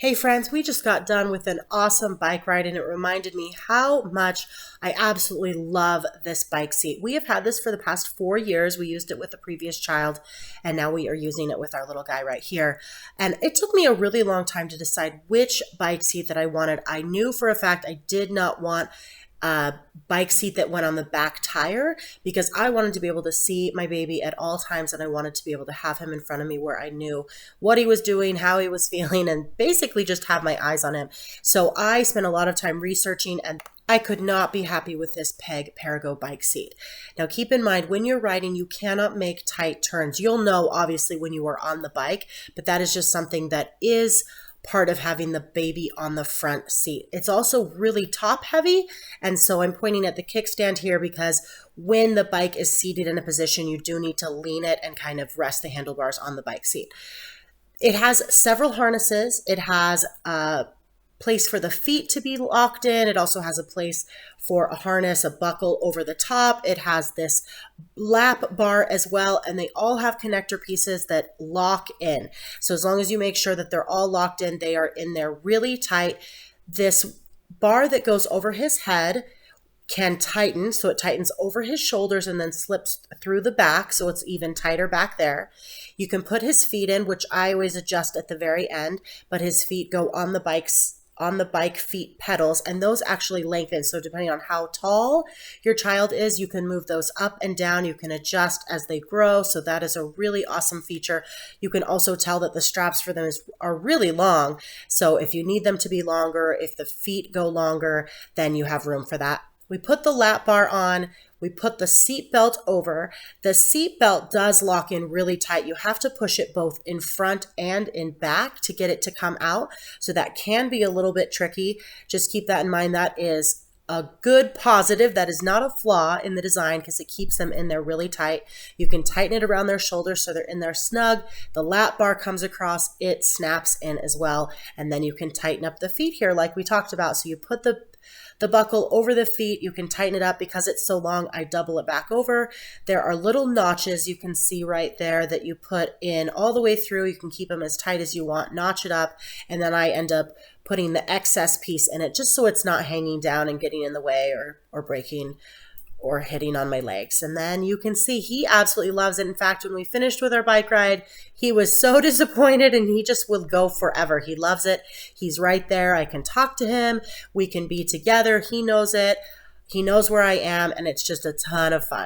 Hey friends, we just got done with an awesome bike ride and it reminded me how much I absolutely love this bike seat. We have had this for the past 4 years. We used it with the previous child and now we are using it with our little guy right here. And it took me a really long time to decide which bike seat that I wanted. I knew for a fact I did not want a bike seat that went on the back tire because I wanted to be able to see my baby at all times and I wanted to be able to have him in front of me where I knew what he was doing, how he was feeling, and basically just have my eyes on him. So I spent a lot of time researching and I could not be happy with this Perego bike seat. Now keep in mind, when you're riding, you cannot make tight turns. You'll know obviously when you are on the bike, but that is just something that is part of having the baby on the front seat. It's also really top heavy. And so I'm pointing at the kickstand here because when the bike is seated in a position, you do need to lean it and kind of rest the handlebars on the bike seat. It has several harnesses. It has a place for the feet to be locked in. It also has a place for a harness, a buckle over the top. It has this lap bar as well, and they all have connector pieces that lock in. So as long as you make sure that they're all locked in, they are in there really tight. This bar that goes over his head can tighten, so it tightens over his shoulders and then slips through the back, so it's even tighter back there. You can put his feet in, which I always adjust at the very end, but his feet go on the bike feet pedals, and those actually lengthen. So depending on how tall your child is, you can move those up and down. You can adjust as they grow. So that is a really awesome feature. You can also tell that the straps for them are really long. So if you need them to be longer, if the feet go longer, then you have room for that. We put the lap bar on. We put the seat belt over. The seat belt does lock in really tight. You have to push it both in front and in back to get it to come out. So that can be a little bit tricky. Just keep that in mind. That is a good positive. That is not a flaw in the design because it keeps them in there really tight. You can tighten it around their shoulders so they're in there snug. The lap bar comes across. It snaps in as well. And then you can tighten up the feet here like we talked about. So you put the buckle over the feet. You can tighten it up. Because it's so long, I double it back over. There are little notches you can see right there that you put in all the way through. You can keep them as tight as you want, notch it up, and then I end up putting the excess piece in it just so it's not hanging down and getting in the way or breaking or hitting on my legs. And then you can see he absolutely loves it. In fact, when we finished with our bike ride, he was so disappointed and he just will go forever. He loves it. He's right there. I can talk to him. We can be together. He knows it. He knows where I am, and it's just a ton of fun.